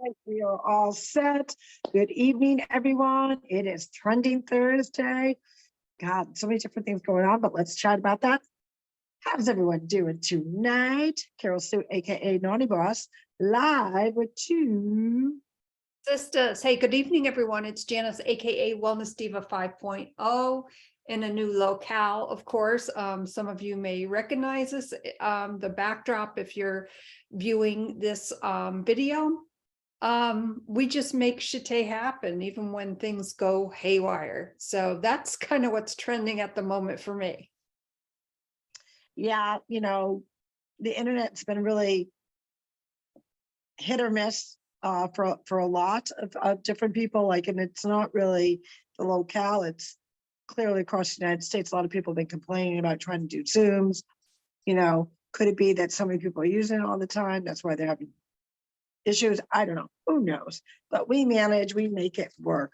right, we are all set. Good evening, everyone. It is Trending Thursday. God, so many different things going on, but let's chat about that. How's everyone doing tonight? Carroll-Sue, aka Naughty Boss, live with two Sisters. Hey, good evening, everyone. It's Janice, aka Wellness Diva 5.0, in a new locale, of course. Some of you may recognize this, the backdrop if you're viewing this video. We just make shit happen even when things go haywire. So that's kind of what's trending at the moment for me. Yeah, the internet's been really hit or miss for a lot of different people. Like, and it's not really the locale, it's clearly across the United States. A lot of people have been complaining about trying to do Zooms. Could it be that so many people are using it all the time? That's why they're having issues. I don't know. Who knows? But we manage, we make it work.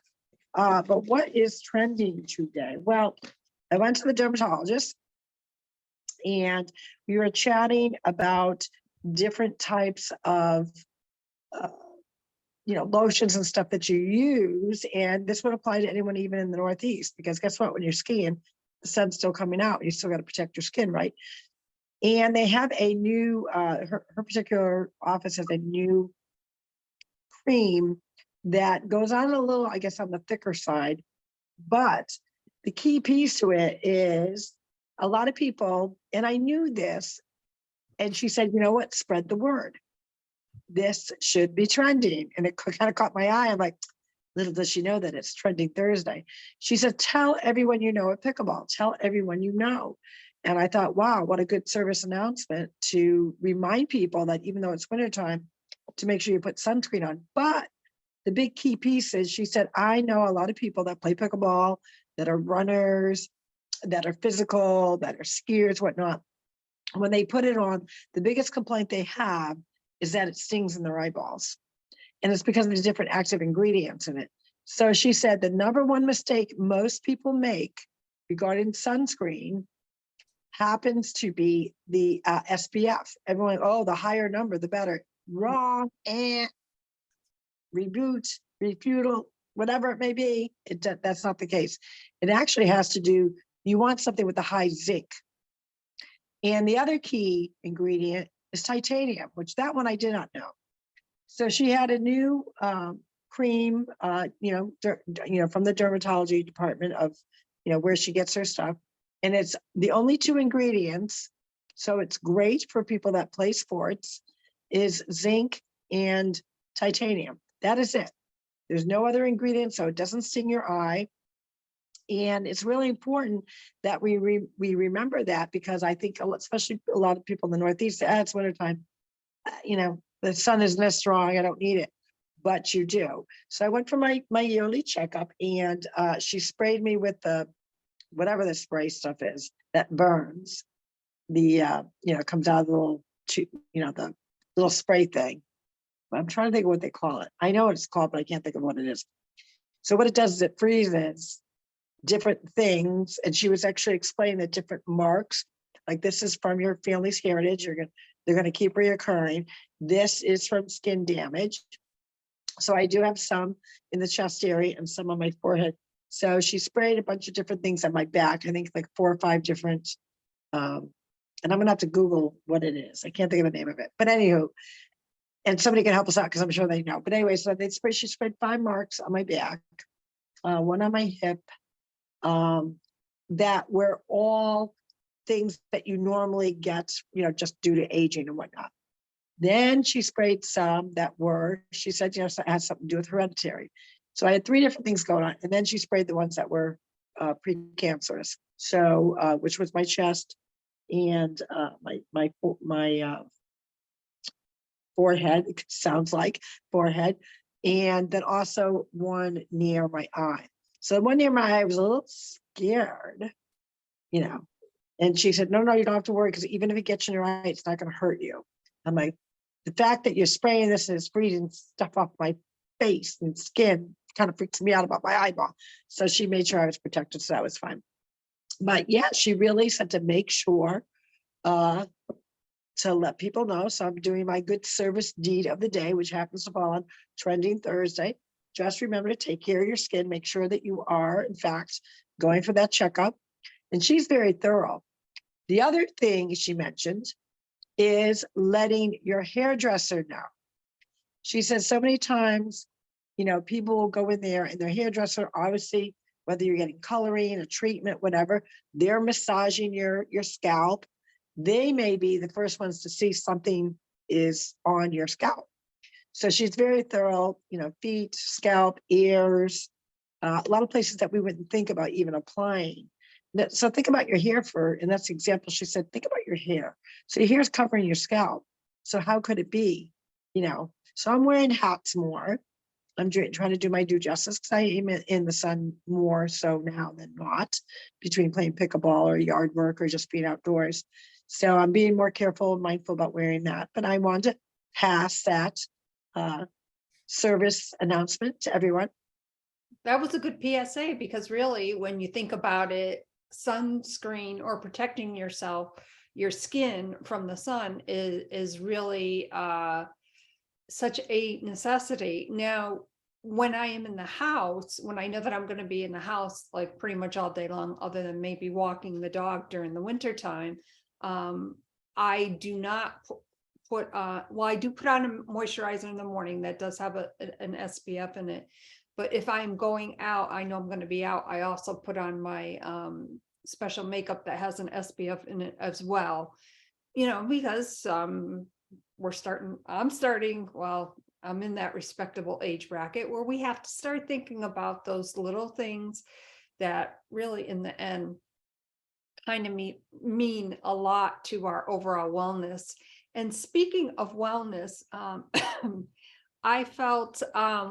But what is trending today? Well, I went to the dermatologist and we were chatting about different types of lotions and stuff that you use. And this would apply to anyone even in the Northeast, because guess what? When you're skiing, the sun's still coming out. You still got to protect your skin, right? And they have a new, her particular office has a new cream that goes on a little, I guess, on the thicker side. But the key piece to it is a lot of people, and I knew this, and she said, you know what, spread the word. This should be trending. And it kind of caught my eye. I'm like, little does she know that it's Trending Thursday. She said, tell everyone you know at pickleball, tell everyone you know. And I thought, wow, what a good service announcement to remind people that even though it's wintertime, to make sure you put sunscreen on. But the big key piece is, she said, I know a lot of people that play pickleball, that are runners, that are physical, that are skiers, whatnot. When they put it on, the biggest complaint they have is that it stings in their eyeballs. And it's because there's different active ingredients in it. So she said the number one mistake most people make regarding sunscreen happens to be the SPF. Everyone, oh, the higher number, the better. Wrong. Refutal, whatever it may be. That's not the case. It actually has to do, you want something with a high zinc. And the other key ingredient is titanium, which that one I did not know. So she had a new cream, from the dermatology department of, where she gets her stuff. And it's the only two ingredients. So it's great for people that play sports, is zinc and titanium. That is it. There's no other ingredients, so it doesn't sting your eye. And it's really important that we remember that, because I think, especially a lot of people in the Northeast, it's wintertime, the sun isn't as strong, I don't need it, but you do. So I went for my yearly checkup, and she sprayed me with the, whatever the spray stuff is that burns. The, comes out of the little, the little spray thing. I'm trying to think of what they call it. I know what it's called, but I can't think of what it is. So what it does is it freezes different things. And she was actually explaining the different marks. Like, this is from your family's heritage. They're going to keep reoccurring. This is from skin damage. So I do have some in the chest area and some on my forehead. So she sprayed a bunch of different things on my back. I think like 4 or 5 different, and I'm going to have to Google what it is. I can't think of the name of it. But anywho, and somebody can help us out because I'm sure they know. But anyway, so she sprayed 5 marks on my back, 1 on my hip, that were all things that you normally get, just due to aging and whatnot. Then she sprayed some that were, she said, it has something to do with hereditary. So I had 3 different things going on. And then she sprayed the ones that were precancerous. So, which was my chest and my forehead, it sounds like forehead, and then also one near my eye. So the one near my eye, I was a little scared, and she said, no, you don't have to worry, because even if it gets in your eye, it's not going to hurt you. I'm like, the fact that you're spraying this and it's freezing stuff off my face and skin kind of freaks me out about my eyeball. So she made sure I was protected, so that was fine. But yeah, she really said to make sure to let people know. So I'm doing my good service deed of the day, which happens to fall on Trending Thursday. Just remember to take care of your skin. Make sure that you are, in fact, going for that checkup. And she's very thorough. The other thing she mentioned is letting your hairdresser know. She says so many times, people will go in there and their hairdresser, obviously, whether you're getting coloring, a treatment, whatever, they're massaging your scalp. They may be the first ones to see something is on your scalp. So she's very thorough, feet, scalp, ears, a lot of places that we wouldn't think about even applying. So think about your hair and that's the example she said, think about your hair. So your hair is covering your scalp. So how could it be, So I'm wearing hats more. I'm trying to do my due justice because I am in the sun more so now than not, between playing pickleball or yard work or just being outdoors. So I'm being more careful and mindful about wearing that. But I wanted to pass that service announcement to everyone. That was a good PSA, because really, when you think about it, sunscreen or protecting yourself, your skin from the sun is really such a necessity. Now, when I am in the house, when I know that I'm going to be in the house like pretty much all day long, other than maybe walking the dog during the winter time, I do not put well, I do put on a moisturizer in the morning that does have an SPF in it. But if I'm going out, I know I'm going to be out, I also put on my special makeup that has an SPF in it as well, because I'm in that respectable age bracket where we have to start thinking about those little things that really in the end kind of mean a lot to our overall wellness. And speaking of wellness, I felt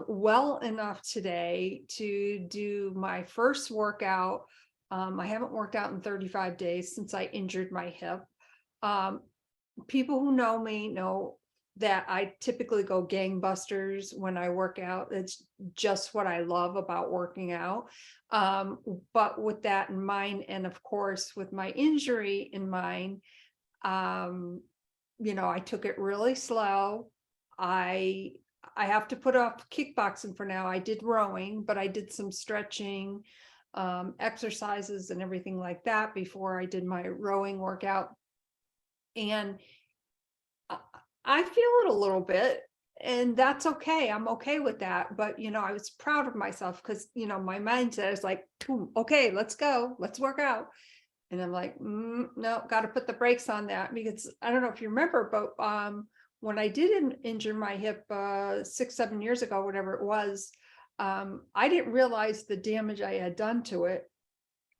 well enough today to do my first workout. I haven't worked out in 35 days since I injured my hip. People who know me know that I typically go gangbusters when I work out. It's just what I love about working out. But with that in mind, and of course, with my injury in mind, I took it really slow. I have to put off kickboxing for now. I did rowing, but I did some stretching, exercises and everything like that before I did my rowing workout. And I feel it a little bit, and that's okay. I'm okay with that. But, I was proud of myself because, my mindset is like, okay, let's go, let's work out. And I'm like, no, got to put the brakes on that, because I don't know if you remember, but when I did injure my hip 6-7 years ago, whatever it was, I didn't realize the damage I had done to it.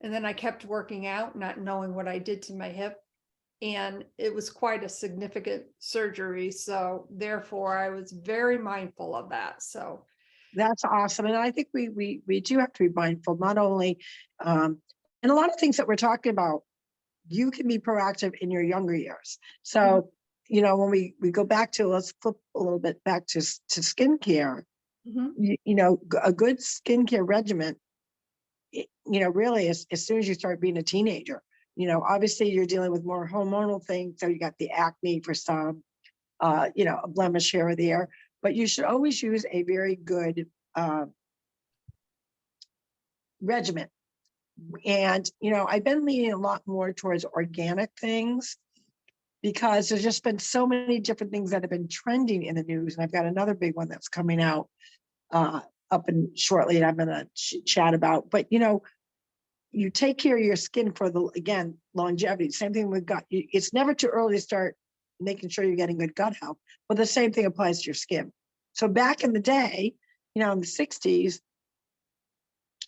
And then I kept working out, not knowing what I did to my hip. And it was quite a significant surgery. So therefore, I was very mindful of that. So That's awesome. And I think we do have to be mindful, not only, and a lot of things that we're talking about, you can be proactive in your younger years. So, when we go back to, let's flip a little bit back to skincare, a good skincare regimen, really as soon as you start being a teenager, obviously you're dealing with more hormonal things. So you got the acne for some, a blemish here or there, but you should always use a very good regimen. And, I've been leaning a lot more towards organic things because there's just been so many different things that have been trending in the news. And I've got another big one that's coming out up and shortly, and I'm going to chat about. But, you take care of your skin for again, longevity. Same thing with gut. It's never too early to start making sure you're getting good gut health, but the same thing applies to your skin. So back in the day, in the 60s,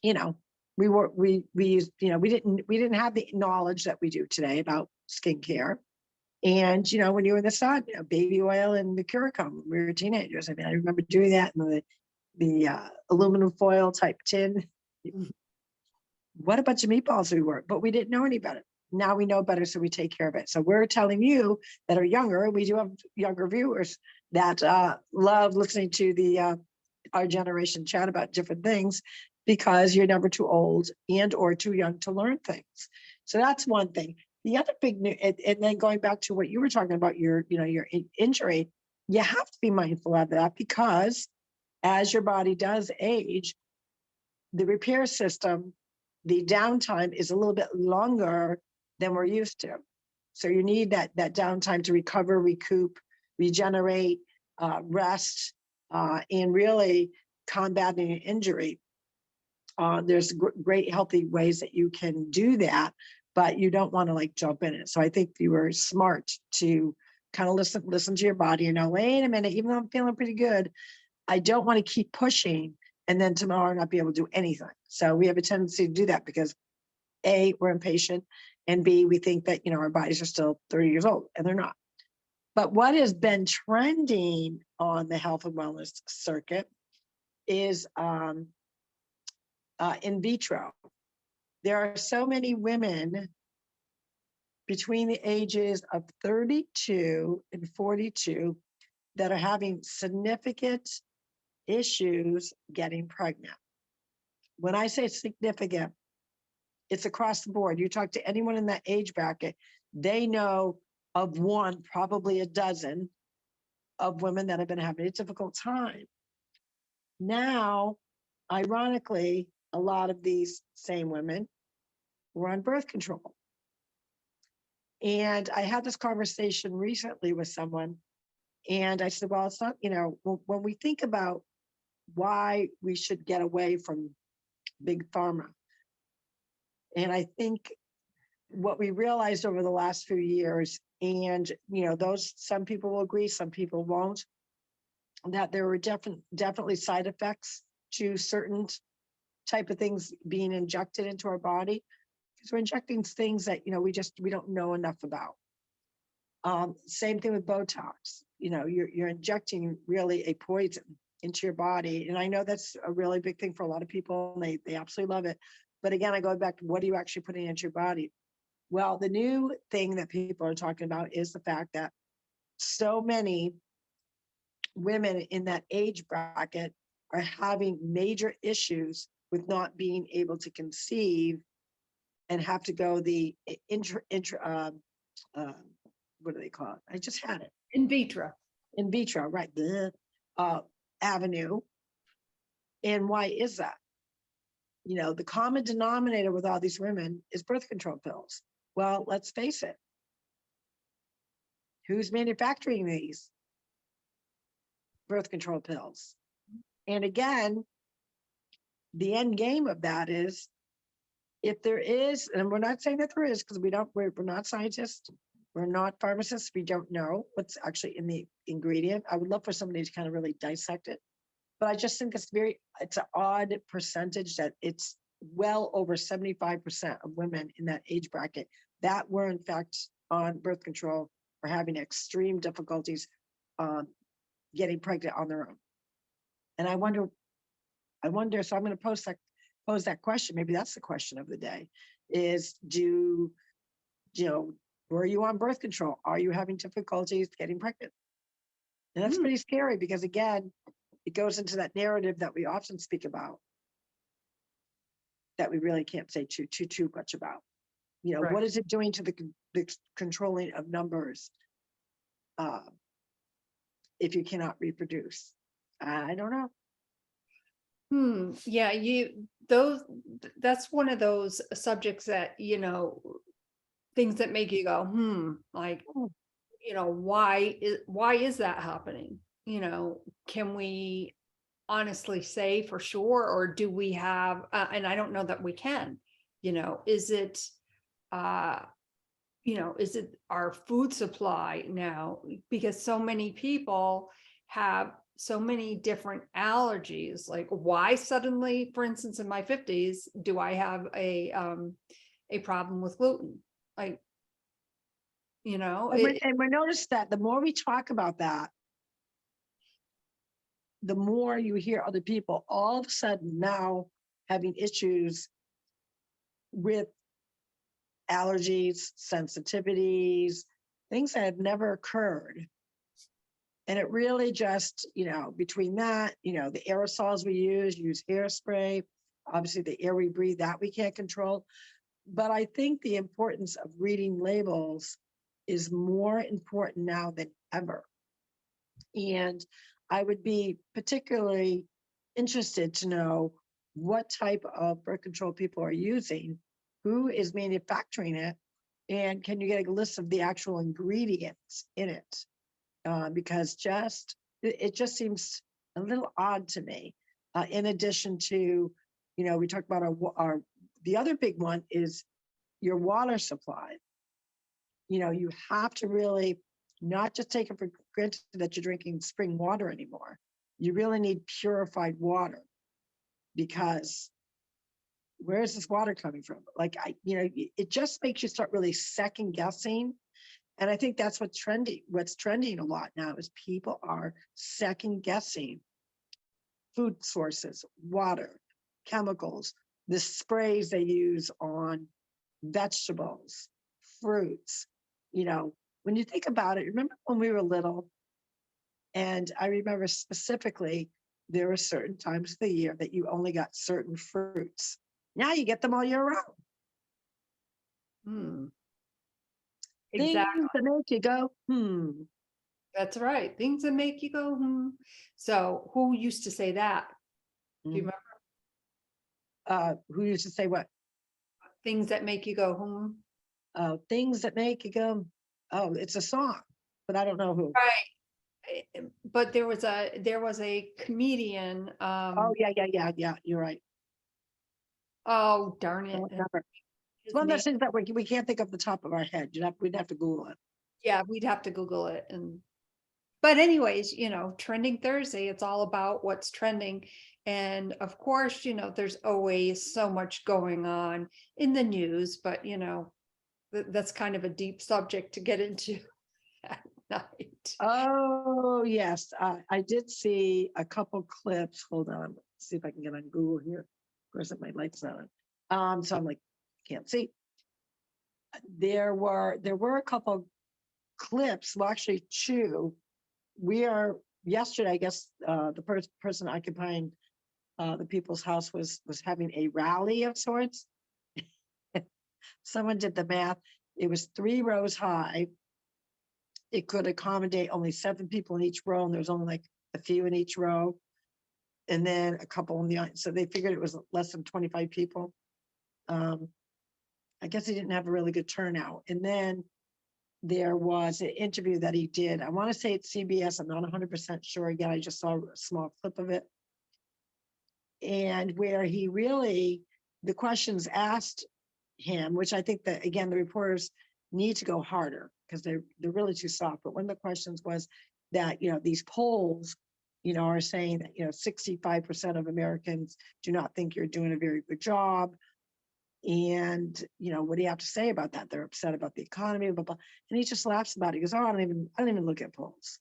we used, we didn't have the knowledge that we do today about skincare. And, when you were in the sun, baby oil and the curcum, we were teenagers. I mean, I remember doing that in the aluminum foil type tin. What a bunch of meatballs we were, but we didn't know any better. Now we know better, so we take care of it. So we're telling you that are younger, we do have younger viewers that love listening to our generation chat about different things, because you're never too old and or too young to learn things. So that's one thing. The other big new, and then going back to what you were talking about, your, your injury, you have to be mindful of that because as your body does age, the repair system, the downtime is a little bit longer than we're used to. So you need that downtime to recover, recoup, regenerate, rest, and really combating an injury. There's great healthy ways that you can do that, but you don't want to like jump in it. So I think you were smart to kind of listen to your body and know, wait a minute, even though I'm feeling pretty good, I don't want to keep pushing and then tomorrow not be able to do anything. So we have a tendency to do that because A, we're impatient, and B, we think that, our bodies are still 30 years old, and they're not. But what has been trending on the health and wellness circuit is in vitro. There are so many women between the ages of 32 and 42 that are having significant issues getting pregnant. When I say significant, it's across the board. You talk to anyone in that age bracket, they know of one, probably a dozen of women that have been having a difficult time. Now, ironically, a lot of these same women were on birth control. And I had this conversation recently with someone, and I said, well, it's not, when we think about why we should get away from big pharma, and I think what we realized over the last few years, and some people will agree, some people won't, that there were definitely side effects to certain type of things being injected into our body, because we're injecting things that we don't know enough about. Same thing with Botox. You're injecting really a poison into your body, and I know that's a really big thing for a lot of people, and they absolutely love it. But again, I go back to what are you actually putting into your body? Well, the new thing that people are talking about is the fact that so many women in that age bracket are having major issues with not being able to conceive and have to go the what do they call it? I just had it. In vitro. In vitro, right? The avenue. And why is that? The common denominator with all these women is birth control pills. Well, let's face it. Who's manufacturing these birth control pills? And again, the end game of that is if there is, and we're not saying that there is, because we're not scientists, we're not pharmacists, we don't know what's actually in the ingredient. I would love for somebody to kind of really dissect it. But I just think it's an odd percentage that it's well over 75% of women in that age bracket that were in fact on birth control are having extreme difficulties getting pregnant on their own. And I wonder, so I'm going to pose that question. Maybe that's the question of the day is were you on birth control? Are you having difficulties getting pregnant? And that's pretty scary because again, it goes into that narrative that we often speak about that we really can't say too much about. Right. What is it doing to the controlling of numbers if you cannot reproduce? I don't know. Yeah, that's one of those subjects that, things that make you go, like, why is that happening? Can we honestly say for sure, or do we have, and I don't know that we can, is it, is it our food supply now? Because so many people have so many different allergies. Like why suddenly, for instance, in my 50s, do I have a problem with gluten? Like, And we notice that the more we talk about that, the more you hear other people all of a sudden now having issues with allergies, sensitivities, things that have never occurred. And it really just, between that, the aerosols we use hairspray, obviously the air we breathe, that we can't control. But I think the importance of reading labels is more important now than ever. And I would be particularly interested to know what type of birth control people are using, who is manufacturing it, and can you get a list of the actual ingredients in it? Because it just seems a little odd to me. In addition to, we talked about the other big one is your water supply. You have to really not just take it for granted that you're drinking spring water anymore. You really need purified water, because where is this water coming from? Like, it just makes you start really second guessing. And I think that's what's trending a lot now is people are second guessing food sources, water, chemicals, the sprays they use on vegetables, fruits. When you think about it, remember when we were little, and I remember specifically, there were certain times of the year that you only got certain fruits. Now you get them all year round. Hmm, Things exactly. that make you go, That's right. Things that make you go, hmm. So who used to say that? Do you mm. remember? Who used to say what? Things that make you go, hmm. Things that make you go, oh, it's a song, but I don't know who. Right. But there was a comedian, Oh, yeah, you're right. oh darn I it. don't remember. It's His one of name, those things that we can't think of the top of our head. We'd have to Google it. yeah, we'd have to Google it. But anyways, Trending Thursday, it's all about what's trending. And of course, there's always so much going on in the news, but that's kind of a deep subject to get into at night. Oh, yes. I did see a couple clips. Hold on. Let's see if I can get on Google here. Of course, my light's not on. So I'm like, can't see. There were a couple clips, well, actually two. Yesterday, I guess, the person occupying the people's house was having a rally of sorts. Someone did the math. It was 3 rows high. It could accommodate only 7 people in each row, and there was only like a few in each row, and then a couple in the audience. So they figured it was less than 25 people. I guess he didn't have a really good turnout. And then there was an interview that he did. I want to say it's CBS. I'm not 100% sure. Again, I just saw a small clip of it. And where the questions asked him, which I think that, again, the reporters need to go harder because they're really too soft. But one of the questions was that, these polls, are saying that, 65% of Americans do not think you're doing a very good job. And, what do you have to say about that? They're upset about the economy, blah, blah. And he just laughs about it. He goes, oh, I don't even look at polls,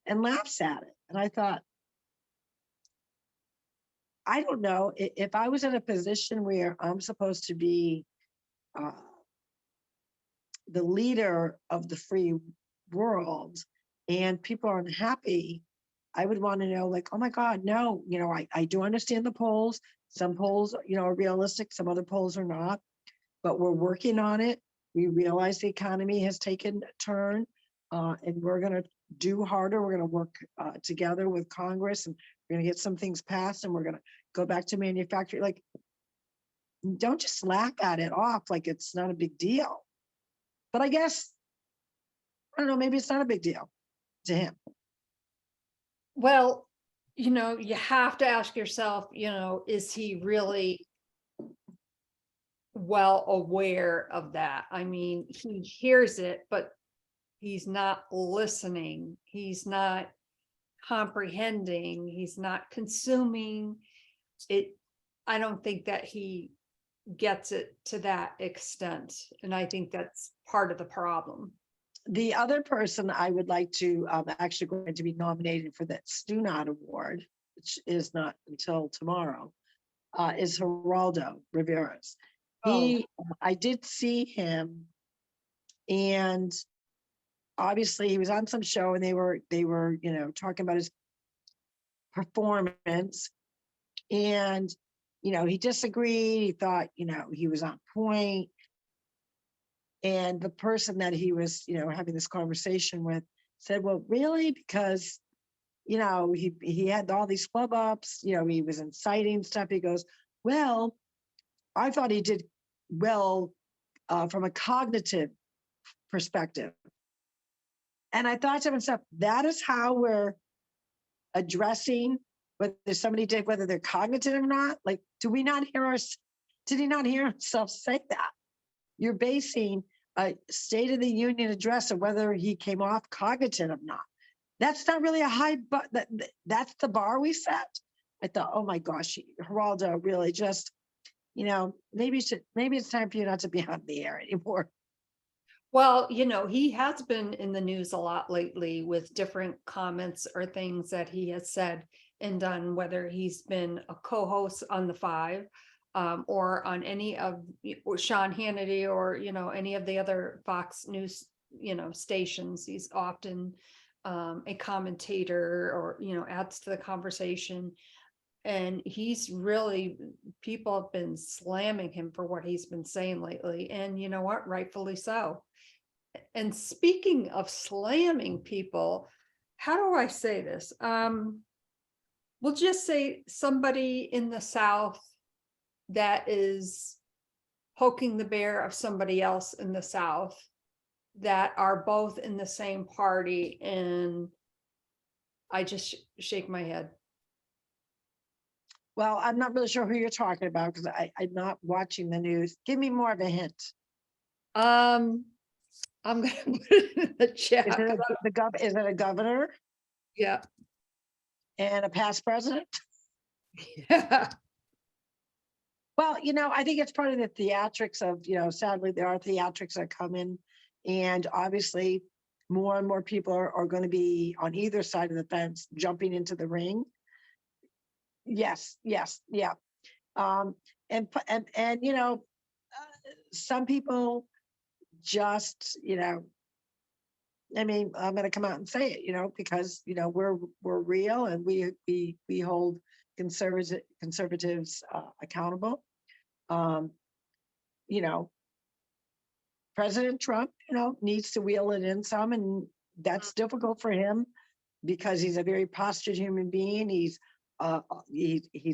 and laughs at it. And I thought, I don't know if I was in a position where I'm supposed to be uh, the leader of the free world and people are unhappy, I would want to know, like, oh my God, no, I do understand the polls. Some polls, are realistic, some other polls are not, but we're working on it. We realize the economy has taken a turn, and we're going to do harder. We're going to work together with Congress, and we're going to get some things passed, and we're going to go back to manufacturing. Like, don't just laugh at it off like it's not a big deal. But I guess, I don't know, maybe it's not a big deal to him. Well, you have to ask yourself, is he really well aware of that? I mean, he hears it, but he's not listening. He's not comprehending. He's not consuming it. I don't think that he gets it to that extent. And I think that's part of the problem. The other person I would like to actually going to be nominated for that Stunod Award, which is not until tomorrow, is Geraldo Rivera. Oh, I did see him, and obviously he was on some show, and they were talking about his performance, and he disagreed. He thought, he was on point. And the person that he was, having this conversation with said, well, really? Because, he had all these flub ups, he was inciting stuff. He goes, well, I thought he did well from a cognitive perspective. And I thought to myself, that is how we're addressing whether somebody did, whether they're cognitive or not. Like, did he not hear himself say that? You're basing a State of the Union address of whether he came off cognitive or not. That's not really a high, but that's the bar we set. I thought, oh my gosh, Geraldo, really just, maybe it's time for you not to be on the air anymore. Well, he has been in the news a lot lately with different comments or things that he has said and done, whether he's been a co-host on the Five, or on any of Sean Hannity or, any of the other Fox News, stations. He's often a commentator or, adds to the conversation. And he's really, people have been slamming him for what he's been saying lately. And you know what? Rightfully so. And speaking of slamming people, how do I say this? We'll just say somebody in the South that is poking the bear of somebody else in the South that are both in the same party. And I just shake my head. Well, I'm not really sure who you're talking about because I'm not watching the news. Give me more of a hint. I'm gonna put it in the chat. Is it a governor Yeah. and a past president? Yeah. Well, I think it's part of the theatrics of, sadly, there are theatrics that come in, and obviously more and more people are going to be on either side of the fence jumping into the ring. Yes, yeah. And some people just, I mean, I'm going to come out and say it, because, we're real and we hold conservatives accountable. President Trump, needs to wheel it in some, and that's difficult for him because he's a very postured human being. He's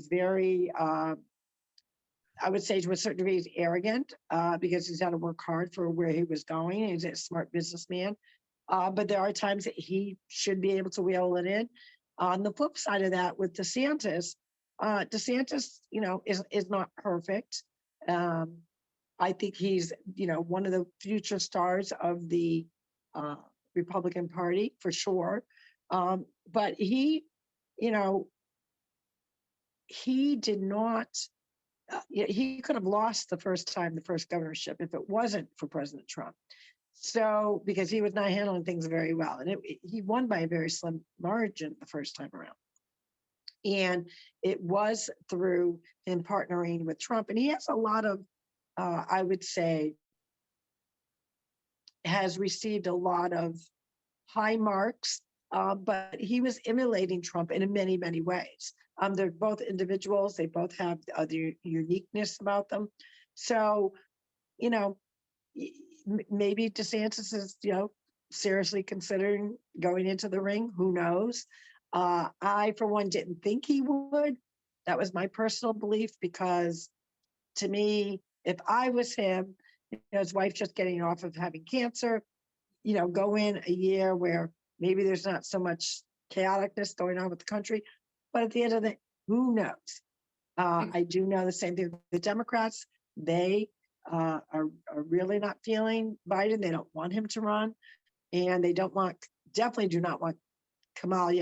very, I would say to a certain degree, he's arrogant because he's had to work hard for where he was going. He's a smart businessman. But there are times that he should be able to wheel it in. On the flip side of that, with DeSantis, is not perfect. I think he's, one of the future stars of the Republican Party for sure. But he did not. He could have lost the first governorship if it wasn't for President Trump. So, because he was not handling things very well, and he won by a very slim margin the first time around. And it was through him partnering with Trump. And he has a lot of, I would say, has received a lot of high marks, but he was emulating Trump in many, many ways. They're both individuals. They both have their uniqueness about them. So, maybe DeSantis is, seriously considering going into the ring. Who knows? I, for one, didn't think he would. That was my personal belief because, to me, if I was him, his wife just getting off of having cancer, go in a year where maybe there's not so much chaoticness going on with the country. But at the end of the day, who knows? I do know the same thing with the Democrats. They are really not feeling Biden. They don't want him to run. And they definitely do not want Kamala,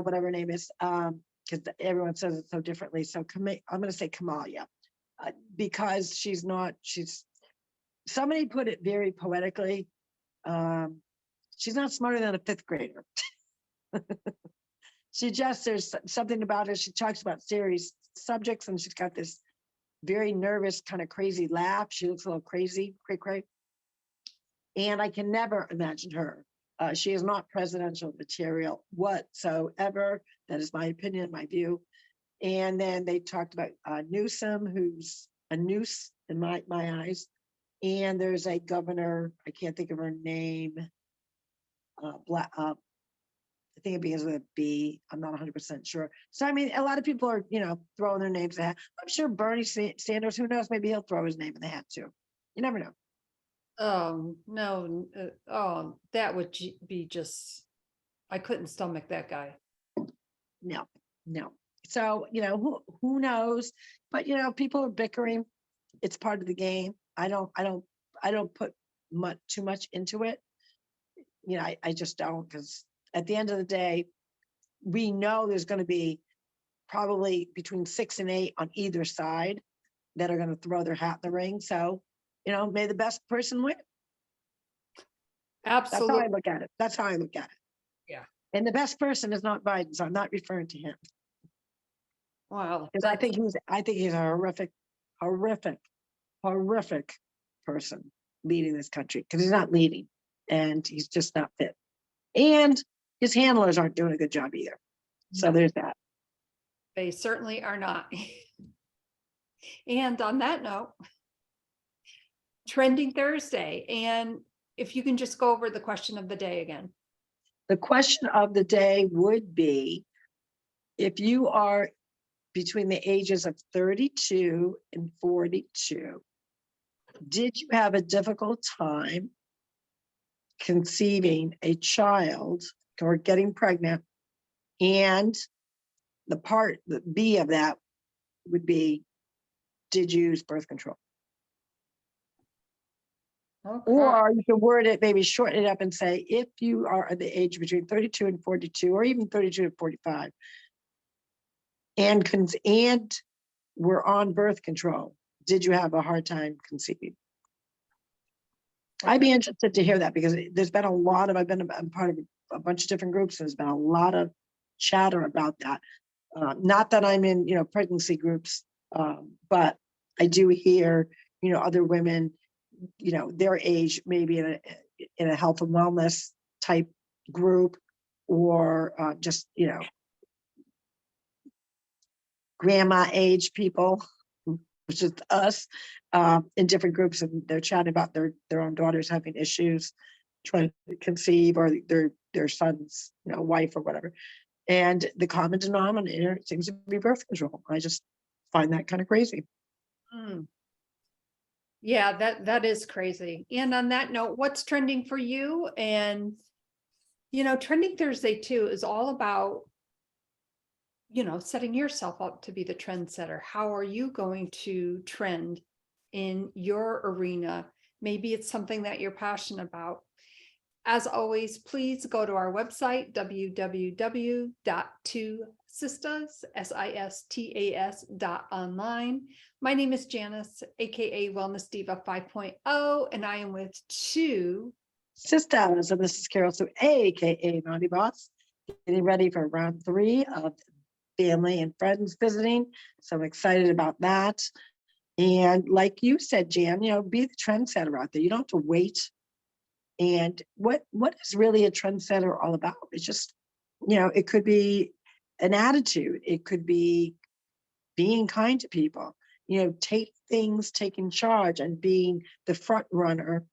whatever her name is, because everyone says it so differently. So I'm going to say Kamala, because she's somebody put it very poetically. She's not smarter than a fifth grader. There's something about her. She talks about serious subjects and she's got this very nervous, kind of crazy laugh. She looks a little cray. And I can never imagine her She is not presidential material whatsoever. That is my opinion, my view. And then they talked about Newsom, who's a noose in my eyes. And there's a governor, I can't think of her name. I think it begins with a B. I'm not 100% sure. So, I mean, a lot of people are, throwing their names in the hat. I'm sure Bernie Sanders, who knows, maybe he'll throw his name in the hat too. You never know. Oh, no, oh, that would be just, I couldn't stomach that guy. No. So, who knows? But, people are bickering. It's part of the game. I don't put too much into it. I just don't, because at the end of the day, we know there's going to be probably between 6 and 8 on either side that are going to throw their hat in the ring. So, may the best person win. That's how Absolutely. I look at it. That's how I look at it. Yeah. And the best person is not Biden, so I'm not referring to him. Wow. Because I think he's a horrific person leading this country, because he's not leading and he's just not fit. And his handlers aren't doing a good job either. So No. there's that. They certainly are not. And on that note, Trending Thursday. And if you can just go over the question of the day again. The question of the day would be, if you are between the ages of 32 and 42, did you have a difficult time conceiving a child or getting pregnant? And the B of that would be, did you use birth control? Okay. Or you can word it, maybe shorten it up and say, if you are at the age between 32 and 42, or even 32 and 45, and were on birth control, did you have a hard time conceiving? I'd be interested to hear that, because there's been I'm part of a bunch of different groups, and there's been a lot of chatter about that. Not that I'm in, pregnancy groups, but I do hear, other women, their age, maybe in a health and wellness type group, or just, grandma age people, which is us, in different groups, and they're chatting about their own daughters having issues trying to conceive, or their son's, wife or whatever. And the common denominator seems to be birth control. I just find that kind of crazy. Yeah, that is crazy. And on that note, what's trending for you? And, Trending Thursday too is all about, setting yourself up to be the trendsetter. How are you going to trend in your arena? Maybe it's something that you're passionate about. As always, please go to our website, www.TwoSistas.online. My name is Janice, aka Wellness Diva 5.0, and I am with two Sisters, and this is Carroll-Sue, aka Naughty Boss, getting ready for round 3 of family and friends visiting. So I'm excited about that. And like you said, Jan, be the trendsetter out there. You don't have to wait. And what is really a trendsetter all about? It's just, it could be an attitude. It could be being kind to people, taking charge and being the front runner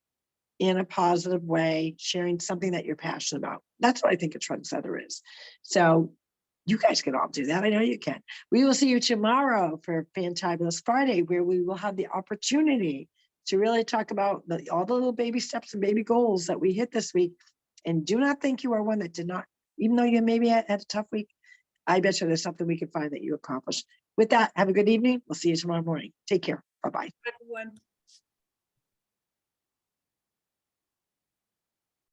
in a positive way, sharing something that you're passionate about. That's what I think a trendsetter is. So you guys can all do that. I know you can. We will see you tomorrow for Fantabulous Friday, where we will have the opportunity to really talk about all the little baby steps and baby goals that we hit this week. And do not think you are one that did not, even though you maybe had a tough week, I bet you there's something we can find that you accomplished. With that, have a good evening. We'll see you tomorrow morning. Take care. Bye-bye. everyone.